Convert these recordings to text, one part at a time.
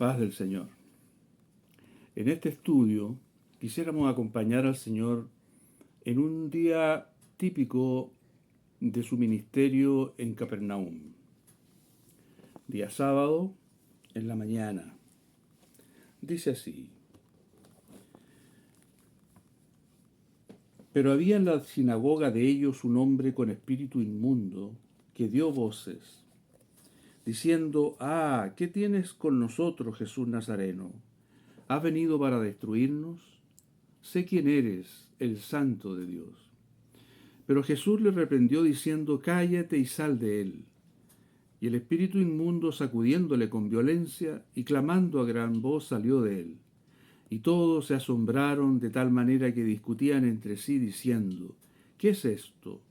Paz del Señor. En este estudio quisiéramos acompañar al Señor en un día típico de su ministerio en Capernaum. Día sábado, en la mañana. Dice así: Pero había en la sinagoga de ellos un hombre con espíritu inmundo que dio voces, diciendo: ¿Qué tienes con nosotros, Jesús Nazareno? ¿Has venido para destruirnos? Sé quién eres, el Santo de Dios. Pero Jesús le reprendió diciendo: Cállate y sal de él. Y el espíritu inmundo, sacudiéndole con violencia y clamando a gran voz, salió de él. Y todos se asombraron de tal manera que discutían entre sí diciendo: ¿Qué es esto?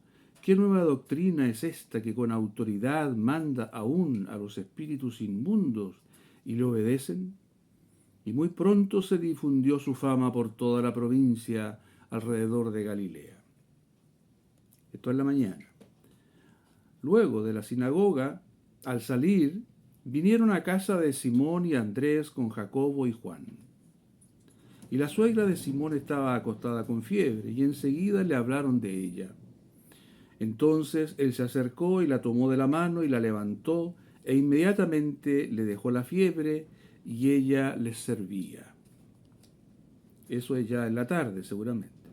¿Qué nueva doctrina es esta que con autoridad manda aún a los espíritus inmundos y le obedecen? Y muy pronto se difundió su fama por toda la provincia alrededor de Galilea. Esto es la mañana. Luego de la sinagoga, al salir, vinieron a casa de Simón y Andrés con Jacobo y Juan. Y la suegra de Simón estaba acostada con fiebre, y enseguida le hablaron de ella. Entonces él se acercó y la tomó de la mano y la levantó, e inmediatamente le dejó la fiebre, y ella les servía. Eso es ya en la tarde, seguramente.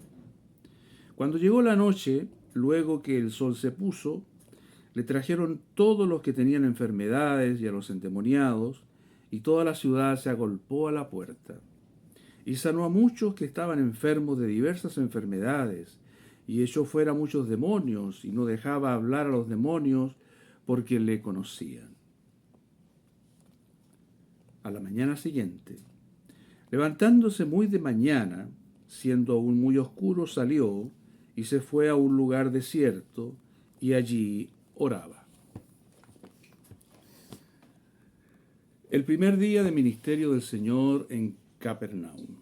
Cuando llegó la noche, luego que el sol se puso, le trajeron todos los que tenían enfermedades y a los endemoniados, y toda la ciudad se agolpó a la puerta. Y sanó a muchos que estaban enfermos de diversas enfermedades, y echó fuera muchos demonios, y no dejaba hablar a los demonios porque le conocían. A la mañana siguiente, levantándose muy de mañana, siendo aún muy oscuro, salió y se fue a un lugar desierto, y allí oraba. El primer día de ministerio del Señor en Capernaum.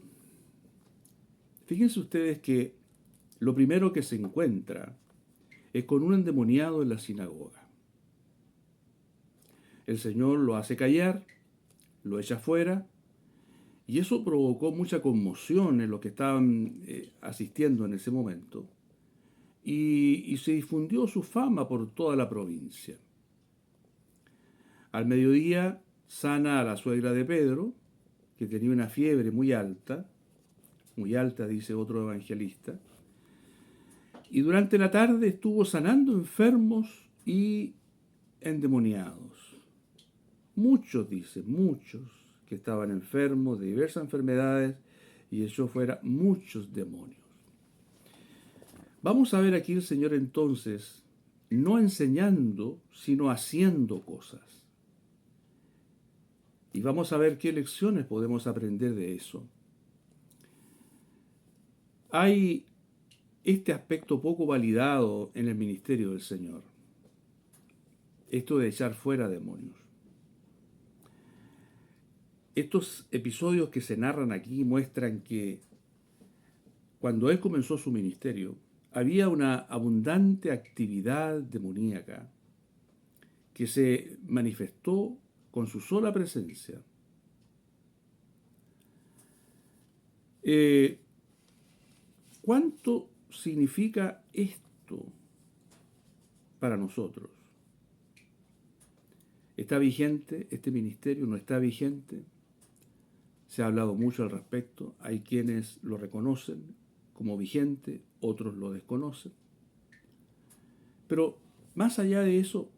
Fíjense ustedes que lo primero que se encuentra es con un endemoniado en la sinagoga. El Señor lo hace callar, lo echa fuera, y eso provocó mucha conmoción en los que estaban asistiendo en ese momento, y se difundió su fama por toda la provincia. Al mediodía sana a la suegra de Pedro, que tenía una fiebre muy alta, dice otro evangelista, y durante la tarde estuvo sanando enfermos y endemoniados. Muchos, dice, muchos que estaban enfermos de diversas enfermedades, y echó fuera muchos demonios. Vamos a ver aquí el Señor entonces, no enseñando, sino haciendo cosas. Y vamos a ver qué lecciones podemos aprender de eso. Hay este aspecto poco validado en el ministerio del Señor. Esto de echar fuera demonios. Estos episodios que se narran aquí muestran que cuando Él comenzó su ministerio, había una abundante actividad demoníaca que se manifestó con su sola presencia. ¿Cuánto significa esto para nosotros? ¿Está vigente este ministerio? ¿No está vigente? Se ha hablado mucho al respecto. Hay quienes lo reconocen como vigente, otros lo desconocen. Pero más allá de eso,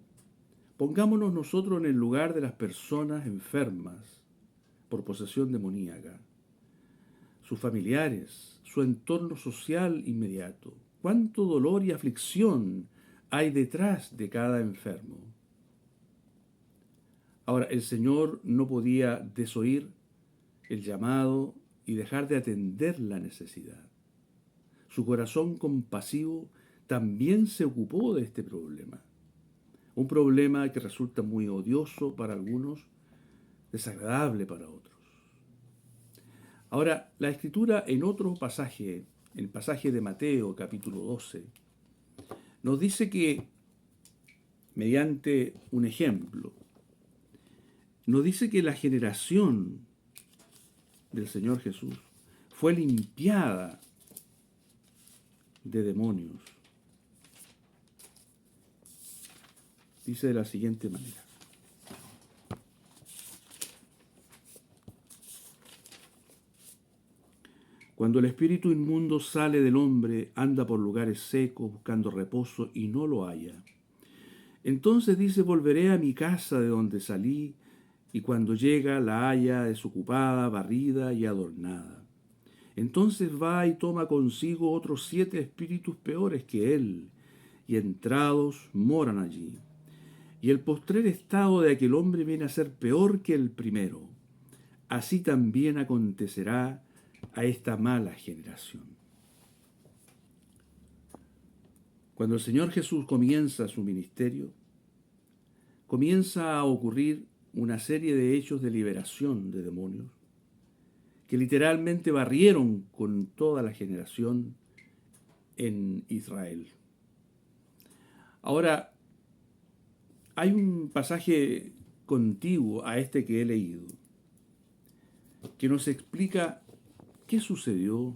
pongámonos nosotros en el lugar de las personas enfermas por posesión demoníaca, sus familiares, su entorno social inmediato. ¿Cuánto dolor y aflicción hay detrás de cada enfermo? Ahora, el Señor no podía desoír el llamado y dejar de atender la necesidad. Su corazón compasivo también se ocupó de este problema. Un problema que resulta muy odioso para algunos, desagradable para otros. Ahora, la Escritura en otro pasaje, el pasaje de Mateo capítulo 12, nos dice que, mediante un ejemplo, nos dice que la generación del Señor Jesús fue limpiada de demonios. Dice de la siguiente manera. Cuando el espíritu inmundo sale del hombre, anda por lugares secos buscando reposo y no lo halla. Entonces dice, volveré a mi casa de donde salí, y cuando llega la halla desocupada, barrida y adornada. Entonces va y toma consigo otros 7 espíritus peores que él, y entrados moran allí. Y el postrer estado de aquel hombre viene a ser peor que el primero. Así también acontecerá a esta mala generación. Cuando el Señor Jesús comienza su ministerio, comienza a ocurrir una serie de hechos de liberación de demonios que literalmente barrieron con toda la generación en Israel. Ahora, hay un pasaje contiguo a este que he leído que nos explica qué sucedió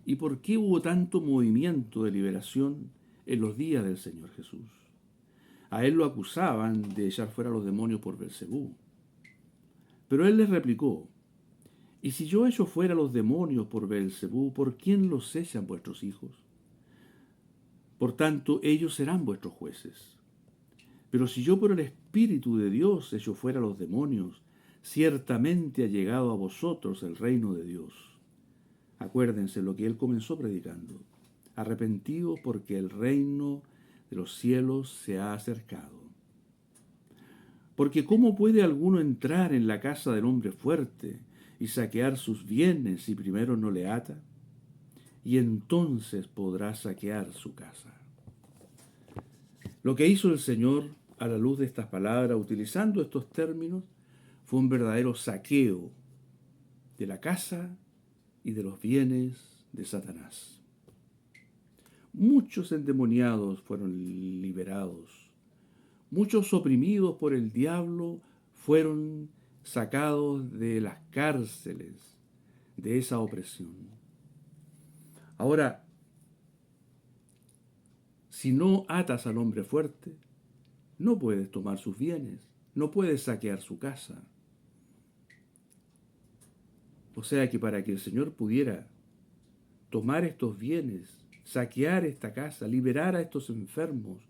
y por qué hubo tanto movimiento de liberación en los días del Señor Jesús. A él lo acusaban de echar fuera a los demonios por Beelzebú. Pero él les replicó, ¿y si yo echo fuera a los demonios por Beelzebú, por quién los echan vuestros hijos? Por tanto, ellos serán vuestros jueces. Pero si yo por el Espíritu de Dios echo fuera a los demonios, ciertamente ha llegado a vosotros el reino de Dios. Acuérdense lo que él comenzó predicando. Arrepentidos porque el reino de los cielos se ha acercado. Porque ¿cómo puede alguno entrar en la casa del hombre fuerte y saquear sus bienes si primero no le ata? Y entonces podrá saquear su casa. Lo que hizo el Señor a la luz de estas palabras, utilizando estos términos, fue un verdadero saqueo de la casa y de los bienes de Satanás. Muchos endemoniados fueron liberados. Muchos oprimidos por el diablo fueron sacados de las cárceles de esa opresión. Ahora, si no atas al hombre fuerte, no puedes tomar sus bienes, no puedes saquear su casa. O sea que para que el Señor pudiera tomar estos bienes, saquear esta casa, liberar a estos enfermos,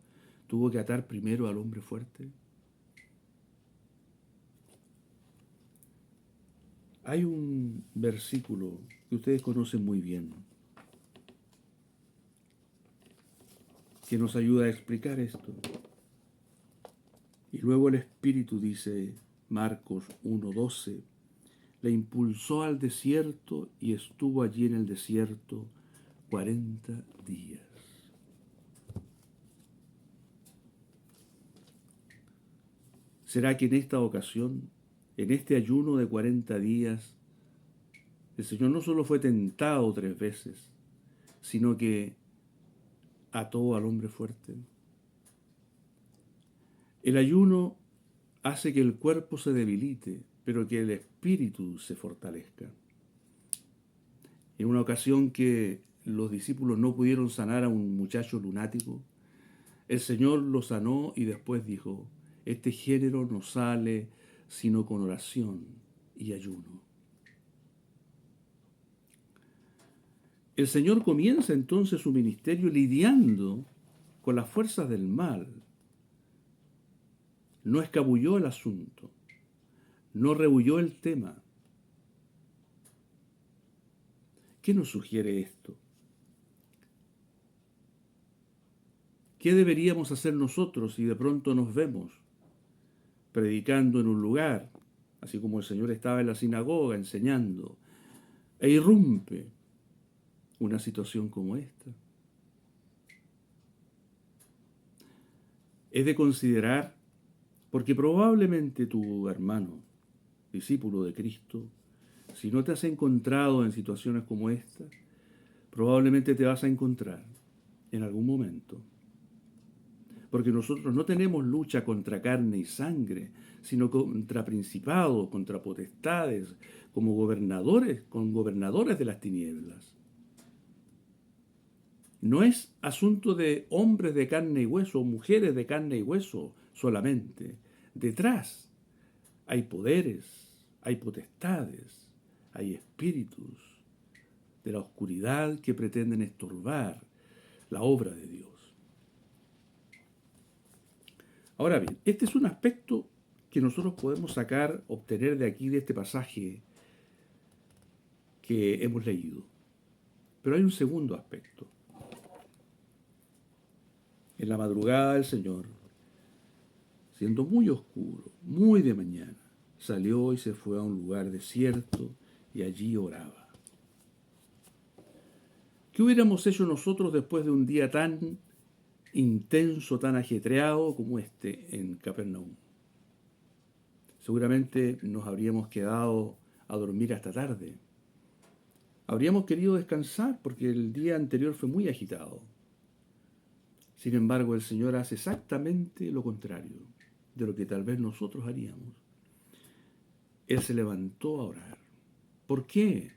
tuvo que atar primero al hombre fuerte. Hay un versículo que ustedes conocen muy bien, que nos ayuda a explicar esto. Y luego el Espíritu, dice Marcos 1:12, le impulsó al desierto y estuvo allí en el desierto 40 días. ¿Será que en esta ocasión, en este ayuno de 40 días, el Señor no solo fue tentado 3 veces, sino que ató al hombre fuerte? El ayuno hace que el cuerpo se debilite, pero que el espíritu se fortalezca. En una ocasión que los discípulos no pudieron sanar a un muchacho lunático, el Señor lo sanó y después dijo, este género no sale sino con oración y ayuno. El Señor comienza entonces su ministerio lidiando con las fuerzas del mal. No escabulló el asunto, no rehuyó el tema. ¿Qué nos sugiere esto? ¿Qué deberíamos hacer nosotros si de pronto nos vemos predicando en un lugar, así como el Señor estaba en la sinagoga enseñando, e irrumpe una situación como esta? Es de considerar, porque probablemente tu hermano, discípulo de Cristo, si no te has encontrado en situaciones como esta, probablemente te vas a encontrar en algún momento. porque nosotros no tenemos lucha contra carne y sangre, sino contra principados, contra potestades, como gobernadores, con gobernadores de las tinieblas. No es asunto de hombres de carne y hueso, o mujeres de carne y hueso solamente. Detrás hay poderes, hay potestades, hay espíritus de la oscuridad que pretenden estorbar la obra de Dios. Ahora bien, este es un aspecto que nosotros podemos sacar, obtener de aquí, de este pasaje que hemos leído. Pero hay un segundo aspecto. En la madrugada del Señor, siendo muy oscuro, muy de mañana, salió y se fue a un lugar desierto y allí oraba. ¿Qué hubiéramos hecho nosotros después de un día tan intenso, tan ajetreado como este en Capernaum? Seguramente nos habríamos quedado a dormir hasta tarde. Habríamos querido descansar porque el día anterior fue muy agitado. Sin embargo, el Señor hace exactamente lo contrario de lo que tal vez nosotros haríamos. Él se levantó a orar. ¿Por qué?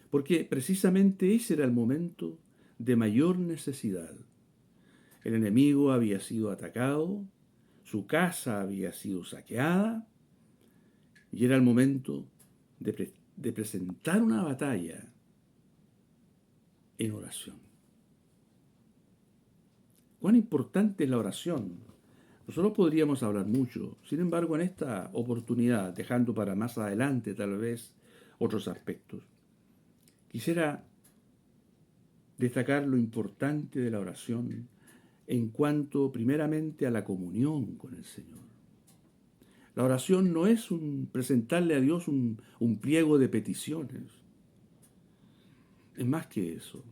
Porque precisamente ese era el momento de mayor necesidad. El enemigo había sido atacado, su casa había sido saqueada, y era el momento de presentar una batalla en oración. ¿Cuán importante es la oración? Nosotros podríamos hablar mucho, sin embargo, en esta oportunidad, dejando para más adelante tal vez otros aspectos, quisiera destacar lo importante de la oración en cuanto primeramente a la comunión con el Señor. La oración no es presentarle a Dios un pliego de peticiones. Es más que eso.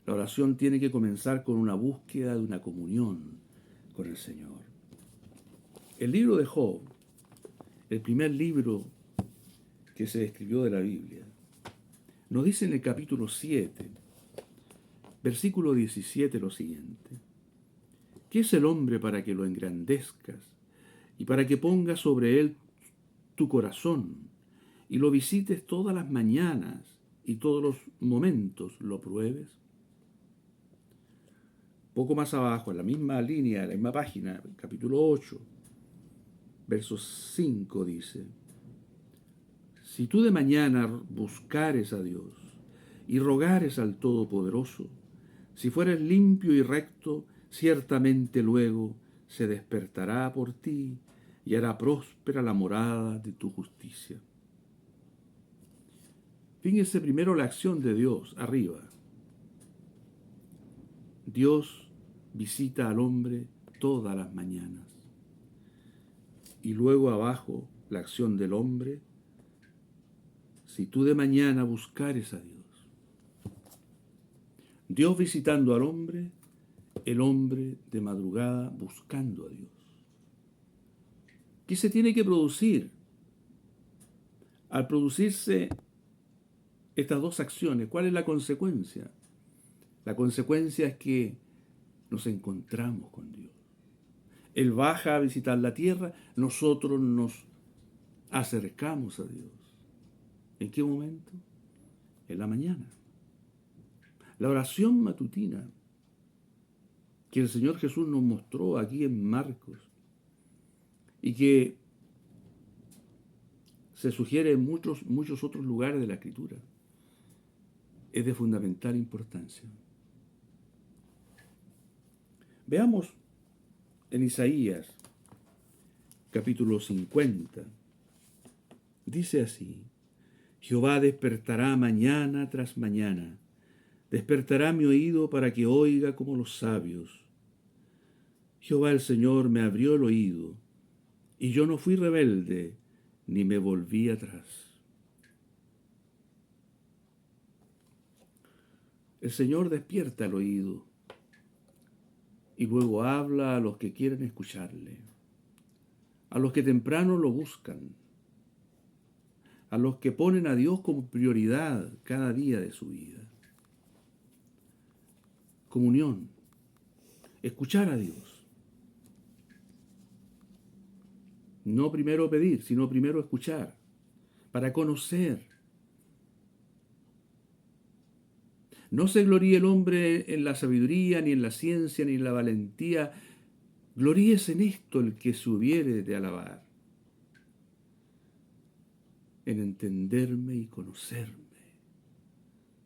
La oración tiene que comenzar con una búsqueda de una comunión con el Señor. El libro de Job, el primer libro que se escribió de la Biblia, nos dice en el capítulo 7, versículo 17 lo siguiente: ¿qué es el hombre para que lo engrandezcas y para que pongas sobre él tu corazón y lo visites todas las mañanas y todos los momentos lo pruebes? Poco más abajo, en la misma línea, en la misma página, capítulo 8, verso 5 dice: si tú de mañana buscares a Dios y rogares al Todopoderoso, si fueres limpio y recto, ciertamente luego se despertará por ti y hará próspera la morada de tu justicia. Fíjense primero la acción de Dios arriba. Dios visita al hombre todas las mañanas. Y luego abajo la acción del hombre: si tú de mañana buscares a Dios. Dios visitando al hombre, el hombre de madrugada buscando a Dios. ¿Qué se tiene que producir? Al producirse estas dos acciones, ¿cuál es la consecuencia? La consecuencia es que nos encontramos con Dios. Él baja a visitar la tierra, nosotros nos acercamos a Dios. ¿En qué momento? En la mañana. La oración matutina que el Señor Jesús nos mostró aquí en Marcos y que se sugiere en muchos otros lugares de la Escritura, es de fundamental importancia. Veamos en Isaías, capítulo 50. Dice así: Jehová despertará mañana tras mañana, despertará mi oído para que oiga como los sabios. Jehová el Señor me abrió el oído, y yo no fui rebelde, ni me volví atrás. El Señor despierta el oído y luego habla a los que quieren escucharle, a los que temprano lo buscan, a los que ponen a Dios como prioridad cada día de su vida. Comunión, escuchar a Dios. No primero pedir, sino primero escuchar, para conocer. No se gloríe el hombre en la sabiduría, ni en la ciencia, ni en la valentía. Gloríese en esto el que se hubiere de alabar, en entenderme y conocerme,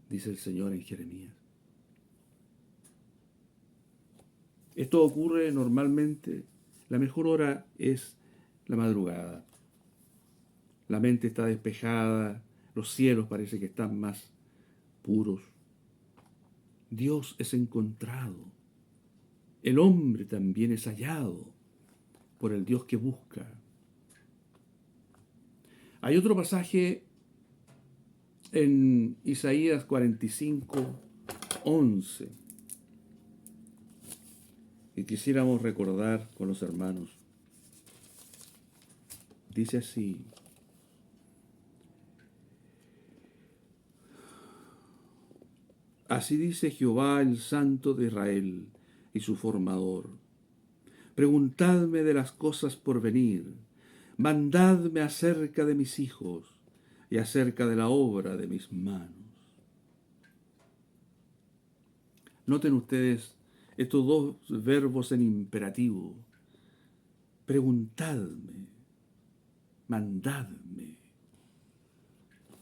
dice el Señor en Jeremías. Esto ocurre normalmente, la mejor hora es la madrugada. La mente está despejada, los cielos parece que están más puros. Dios es encontrado, el hombre también es hallado por el Dios que busca. Hay otro pasaje en Isaías 45:11 que quisiéramos recordar con los hermanos. Dice así: así dice Jehová, el Santo de Israel y su formador. Preguntadme de las cosas por venir, mandadme acerca de mis hijos y acerca de la obra de mis manos. Noten ustedes estos dos verbos en imperativo. Preguntadme, mandadme.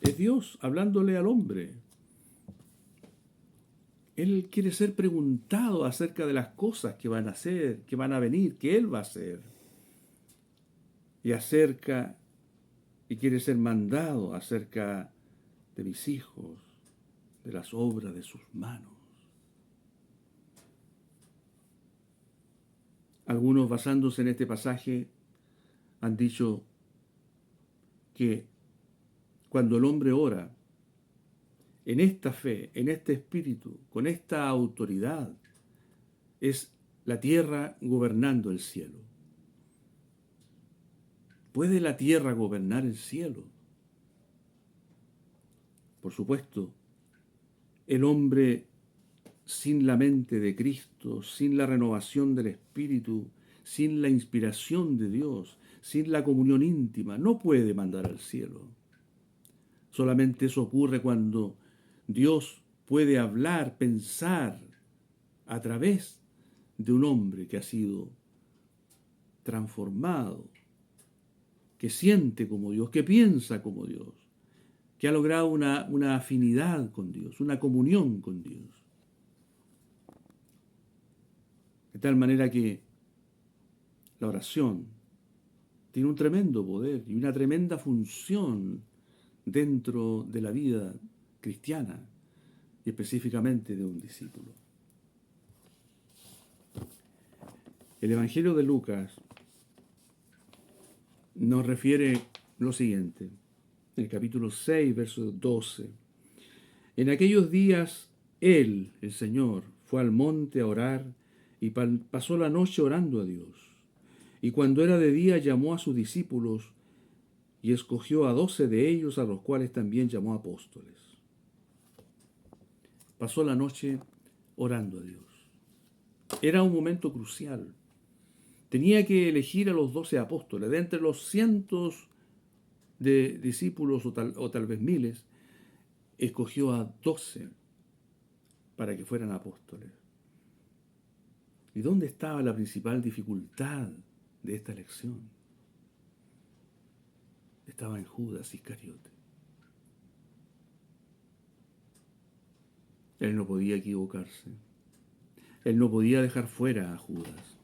Es Dios hablándole al hombre. Él quiere ser preguntado acerca de las cosas que van a hacer, que van a venir, que Él va a hacer. Y quiere ser mandado acerca de mis hijos, de las obras de sus manos. Algunos, basándose en este pasaje, han dicho que cuando el hombre ora, en esta fe, en este espíritu, con esta autoridad, es la tierra gobernando el cielo. ¿Puede la tierra gobernar el cielo? Por supuesto, el hombre sin la mente de Cristo, sin la renovación del espíritu, sin la inspiración de Dios, sin la comunión íntima, no puede mandar al cielo. Solamente eso ocurre cuando Dios puede hablar, pensar a través de un hombre que ha sido transformado, que siente como Dios, que piensa como Dios, que ha logrado una afinidad con Dios, una comunión con Dios. De tal manera que la oración tiene un tremendo poder y una tremenda función dentro de la vida cristiana y específicamente de un discípulo. El Evangelio de Lucas nos refiere lo siguiente, en el capítulo 6, verso 12. En aquellos días, Él, el Señor, fue al monte a orar y pasó la noche orando a Dios. Y cuando era de día, llamó a sus discípulos y escogió a 12 de ellos, a los cuales también llamó apóstoles. Pasó la noche orando a Dios. Era un momento crucial. Tenía que elegir a los 12 apóstoles. De entre los cientos de discípulos o tal vez miles, escogió a 12 para que fueran apóstoles. ¿Y dónde estaba la principal dificultad de esta elección? Estaba en Judas Iscariote. Él no podía equivocarse. Él no podía dejar fuera a Judas.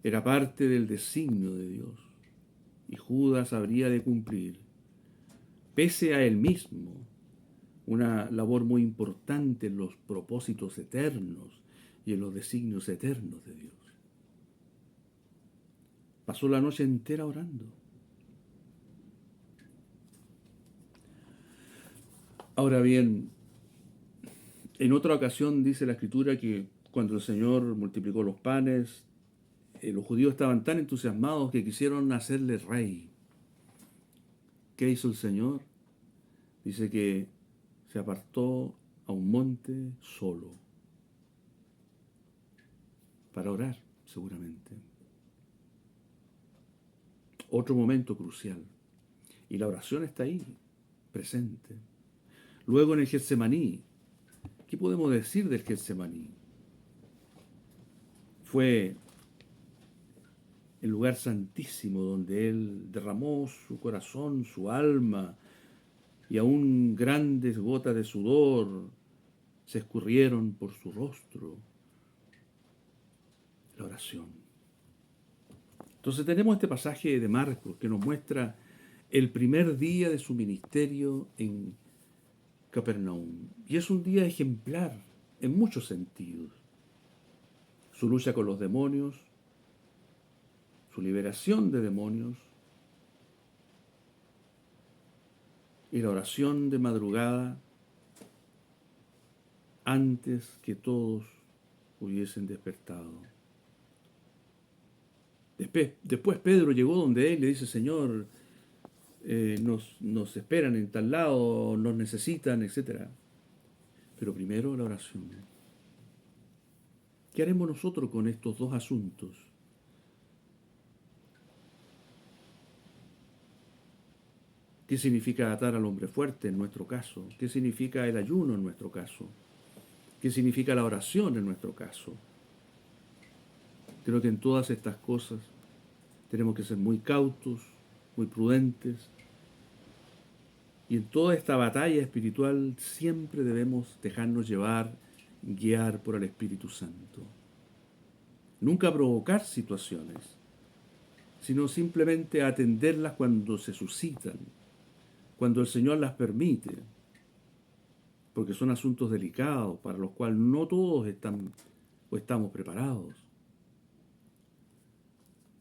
Era parte del designio de Dios. Y Judas habría de cumplir, pese a él mismo, una labor muy importante en los propósitos eternos y en los designios eternos de Dios. Pasó la noche entera orando. Ahora bien, en otra ocasión dice la Escritura que cuando el Señor multiplicó los panes, los judíos estaban tan entusiasmados que quisieron hacerle rey. ¿Qué hizo el Señor? Dice que se apartó a un monte solo para orar, seguramente. Otro momento crucial. Y la oración está ahí, presente. Luego en el Getsemaní. ¿Qué podemos decir del Getsemaní? Fue el lugar santísimo donde Él derramó su corazón, su alma, y aún grandes gotas de sudor se escurrieron por su rostro. La oración. Entonces tenemos este pasaje de Marcos que nos muestra el primer día de su ministerio en Capernaum. Y es un día ejemplar en muchos sentidos. Su lucha con los demonios, su liberación de demonios y la oración de madrugada antes que todos hubiesen despertado. Después Pedro llegó donde él y le dice, Señor, nos esperan en tal lado, nos necesitan, etc. Pero primero la oración. ¿Qué haremos nosotros con estos dos asuntos? ¿Qué significa atar al hombre fuerte en nuestro caso? ¿Qué significa el ayuno en nuestro caso? ¿Qué significa la oración en nuestro caso? Creo que en todas estas cosas tenemos que ser muy cautos, muy prudentes. Y en toda esta batalla espiritual siempre debemos dejarnos llevar, guiar por el Espíritu Santo. Nunca provocar situaciones, sino simplemente atenderlas cuando se suscitan, cuando el Señor las permite, porque son asuntos delicados para los cuales no todos están o estamos preparados.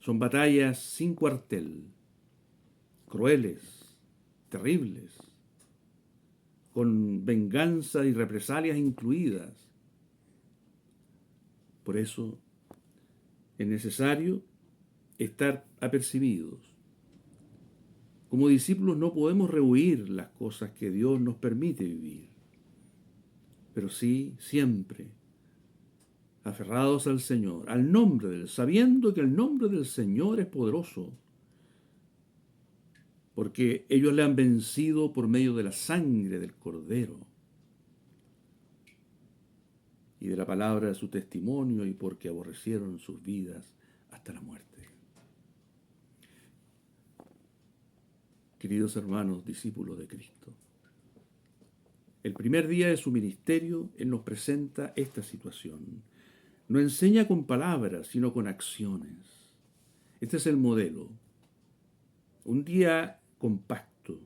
Son batallas sin cuartel, crueles, terribles, con venganza y represalias incluidas. Por eso es necesario estar apercibidos. Como discípulos no podemos rehuir las cosas que Dios nos permite vivir, pero sí siempre aferrados al Señor, al nombre de Él, sabiendo que el nombre del Señor es poderoso, porque ellos le han vencido por medio de la sangre del Cordero y de la palabra de su testimonio y porque aborrecieron sus vidas hasta la muerte. Queridos hermanos, discípulos de Cristo, el primer día de su ministerio, Él nos presenta esta situación. No enseña con palabras, sino con acciones. Este es el modelo. Un día compacto,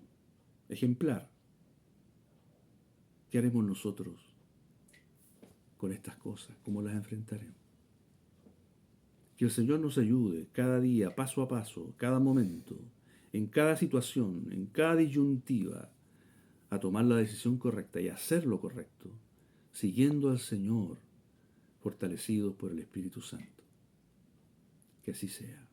ejemplar. ¿Qué haremos nosotros con estas cosas? ¿Cómo las enfrentaremos? Que el Señor nos ayude cada día, paso a paso, cada momento, en cada situación, en cada disyuntiva, a tomar la decisión correcta y a hacer lo correcto, siguiendo al Señor, fortalecidos por el Espíritu Santo. Que así sea.